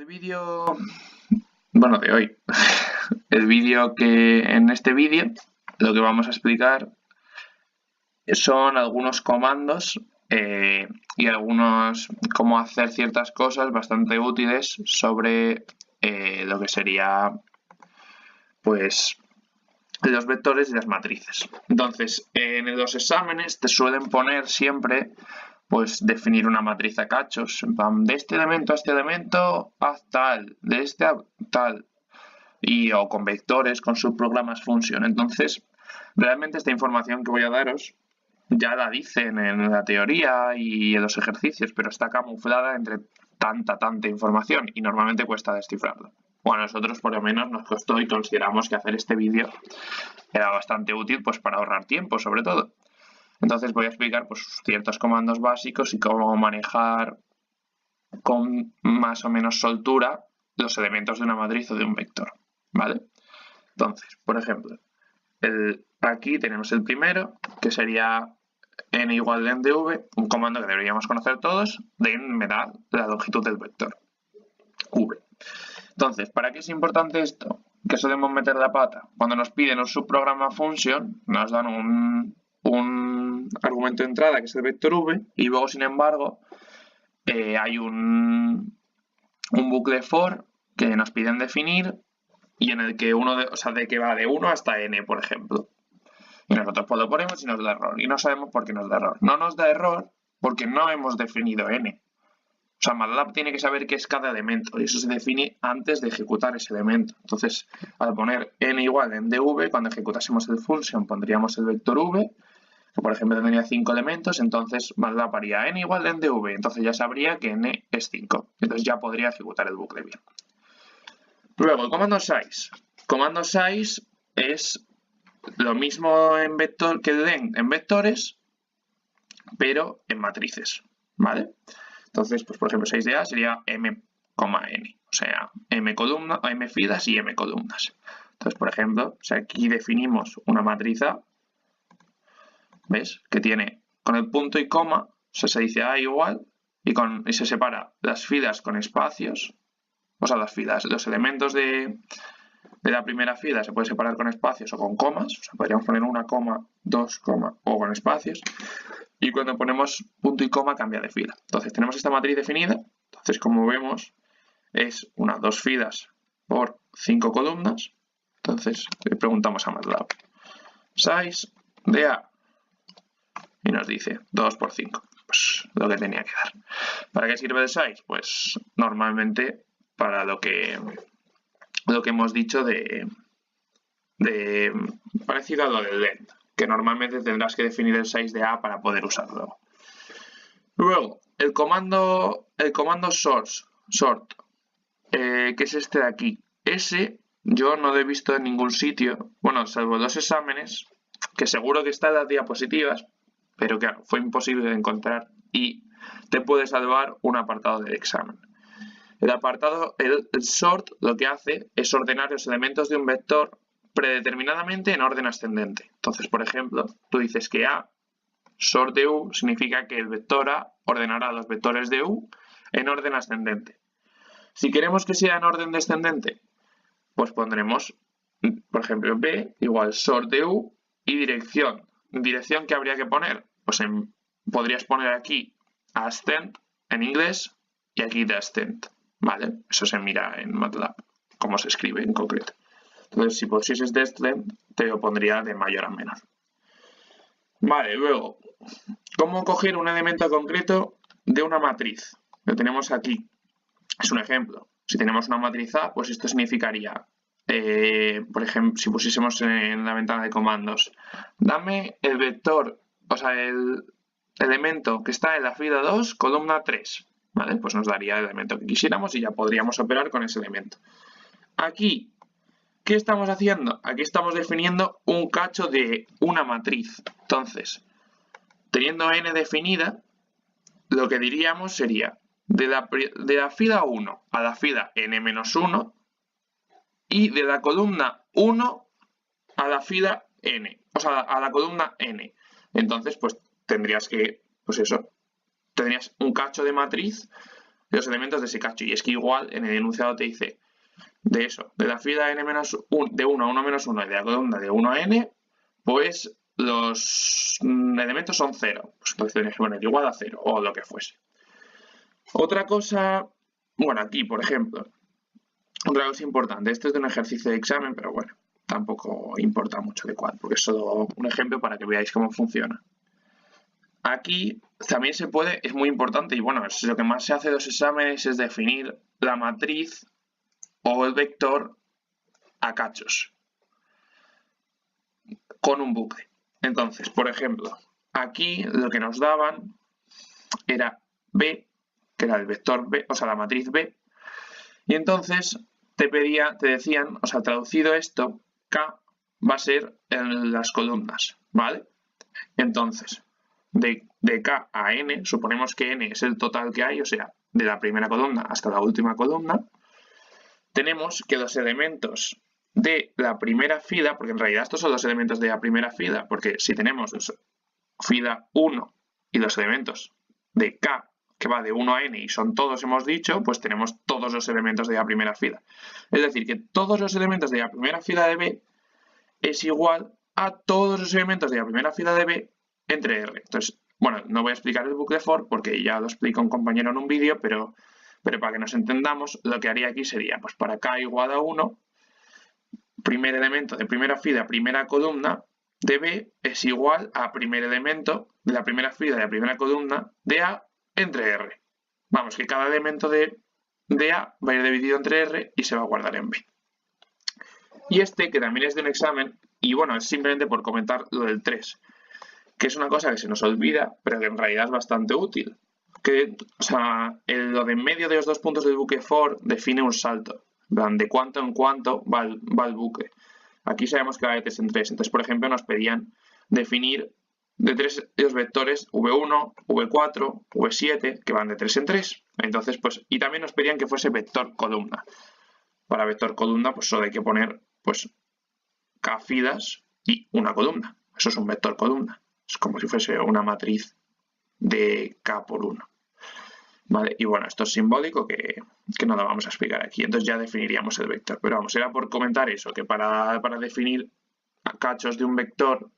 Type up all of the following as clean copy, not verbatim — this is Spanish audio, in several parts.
el vídeo, bueno, de hoy, en este vídeo lo que vamos a explicar son algunos comandos y algunos cómo hacer ciertas cosas bastante útiles sobre lo que sería pues los vectores y las matrices. Entonces, en los exámenes te suelen poner siempre pues definir una matriz a cachos, de este elemento a este elemento haz tal, de este a tal, o con vectores, con subprogramas function. Entonces, realmente esta información que voy a daros ya la dicen en la teoría y en los ejercicios, pero está camuflada entre tanta información y normalmente cuesta descifrarlo. Bueno, a nosotros por lo menos nos costó y consideramos que hacer este vídeo era bastante útil pues para ahorrar tiempo, sobre todo. Entonces voy a explicar pues ciertos comandos básicos y cómo manejar con más o menos soltura los elementos de una matriz o de un vector, ¿vale? Entonces, por ejemplo, aquí tenemos el primero, que sería n igual len de v, un comando que deberíamos conocer todos. Den me da la longitud del vector v. Entonces, ¿para qué es importante esto? Que solemos meter la pata. Cuando nos piden un subprograma function, nos dan un argumento de entrada que es el vector v y luego, sin embargo, hay un bucle for que nos piden definir y en el que de que va de 1 hasta n, por ejemplo. Y nosotros pues lo ponemos y nos da error. Y no sabemos por qué nos da error. No nos da error porque no hemos definido n. O sea, MATLAB tiene que saber qué es cada elemento y eso se define antes de ejecutar ese elemento. Entonces, al poner n igual en dv, cuando ejecutásemos el function pondríamos el vector v, que por ejemplo tendría 5 elementos, entonces MATLAB haría n igual en dv, entonces ya sabría que n es 5. Entonces ya podría ejecutar el bucle bien. Luego, el comando size. Comando size es lo mismo en vector que len en vectores, pero en matrices, ¿vale? Entonces, pues por ejemplo, 6 de A sería m, n, o sea, m filas y m columnas. Entonces, por ejemplo, si aquí definimos una matriz A, ¿ves? Que tiene con el punto y coma, o sea, se dice A igual, y se separa las filas con espacios, o sea, las filas, los elementos de la primera fila se puede separar con espacios o con comas, o sea, podríamos poner una coma, dos coma o con espacios, y cuando ponemos punto y coma cambia de fila. Entonces tenemos esta matriz definida, entonces como vemos es una 2 filas por 5 columnas, entonces le preguntamos a MATLAB size de A y nos dice 2 por 5, pues lo que tenía que dar. ¿Para qué sirve el size? Pues normalmente para lo que hemos dicho de parecido a lo del len, que normalmente tendrás que definir el size de A para poder usarlo. Luego, el comando sort, que es este de aquí. Ese yo no lo he visto en ningún sitio, bueno, salvo los exámenes, que seguro que está en las diapositivas, pero claro, fue imposible de encontrar y te puede salvar un apartado del examen. El sort lo que hace es ordenar los elementos de un vector predeterminadamente en orden ascendente. Entonces, por ejemplo, tú dices que A sort de U significa que el vector A ordenará los vectores de U en orden ascendente. Si queremos que sea en orden descendente, pues pondremos, por ejemplo, B igual sort de U y dirección. ¿Dirección qué habría que poner? Pues podrías poner aquí ascend en inglés y aquí descent. ¿Vale? Eso se mira en MATLAB, cómo se escribe en concreto. Entonces, si pusieses descent, te lo pondría de mayor a menor. Vale, luego, ¿cómo coger un elemento concreto de una matriz? Lo tenemos aquí. Es un ejemplo. Si tenemos una matriz A, pues esto significaría, por ejemplo, si pusiésemos en la ventana de comandos, dame el vector, o sea, el elemento que está en la fila 2, columna 3. ¿Vale? Pues nos daría el elemento que quisiéramos y ya podríamos operar con ese elemento. Aquí, ¿qué estamos haciendo? Aquí estamos definiendo un cacho de una matriz. Entonces, teniendo n definida, lo que diríamos sería de la fila 1 a la fila n-1 y de la columna 1 a la fila n, o sea, a la columna n. Entonces, pues tendrías un cacho de matriz los elementos de ese cacho. Y es que igual en el enunciado te dice de eso, de la fila n-1 de 1 a 1 menos 1 y de la columna de 1 a n, pues los elementos son 0. Pues entonces tienes que poner igual a 0 o lo que fuese. Otra cosa, bueno, aquí por ejemplo, otra cosa importante, este es de un ejercicio de examen, pero bueno, tampoco importa mucho de cuál, porque es solo un ejemplo para que veáis cómo funciona. Aquí también se puede, es muy importante y bueno, es lo que más se hace en los exámenes es definir la matriz o el vector a cachos con un bucle. Entonces, por ejemplo, aquí lo que nos daban era B, que era el vector B, o sea, la matriz B, y entonces te decían, o sea, traducido esto, K va a ser en las columnas, ¿vale? Entonces, de K a N, suponemos que N es el total que hay, o sea, de la primera columna hasta la última columna, tenemos que los elementos de la primera fila, porque en realidad estos son los elementos de la primera fila, porque si tenemos fila 1 y los elementos de K, que va de 1 a N y son todos, hemos dicho, pues tenemos todos los elementos de la primera fila. Es decir, que todos los elementos de la primera fila de B es igual a todos los elementos de la primera fila de B entre R. Entonces, bueno, no voy a explicar el bucle for porque ya lo explica un compañero en un vídeo, pero para que nos entendamos, lo que haría aquí sería, pues para K igual a 1, primer elemento de primera fila, primera columna de B es igual a primer elemento de la primera fila de la primera columna de A entre R. Vamos, que cada elemento de A va a ir dividido entre R y se va a guardar en B. Y este, que también es de un examen, y bueno, es simplemente por comentar lo del 3, que es una cosa que se nos olvida, pero que en realidad es bastante útil. Que, o sea, lo de en medio de los dos puntos del bucle for define un salto. De cuánto en cuánto va el bucle. Aquí sabemos que va de 3 en 3. Entonces, por ejemplo, nos pedían definir de los vectores V1, V4, V7, que van de 3 en 3. Entonces, pues, y también nos pedían que fuese vector columna. Para vector columna, pues solo hay que poner, pues, K filas y una columna. Eso es un vector columna. Es como si fuese una matriz de K por 1. ¿Vale? Y bueno, esto es simbólico que no lo vamos a explicar aquí. Entonces ya definiríamos el vector. Pero vamos, era por comentar eso, que para definir cachos de un vector,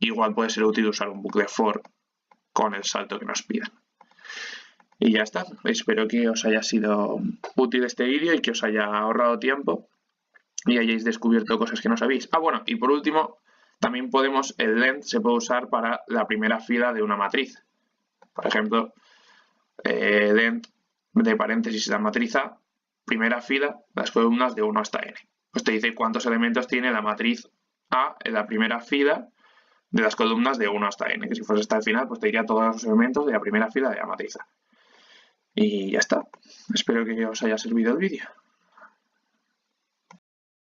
igual puede ser útil usar un bucle for con el salto que nos pidan. Y ya está. Espero que os haya sido útil este vídeo y que os haya ahorrado tiempo y hayáis descubierto cosas que no sabéis. Ah, bueno, y por último, también el length se puede usar para la primera fila de una matriz. Por ejemplo, length de paréntesis la matriz A, primera fila, las columnas de 1 hasta n. Pues te dice cuántos elementos tiene la matriz A en la primera fila de las columnas de 1 hasta n, que si fuese hasta el final, pues te diría todos los elementos de la primera fila de la matriz A. Y ya está. Espero que os haya servido el vídeo.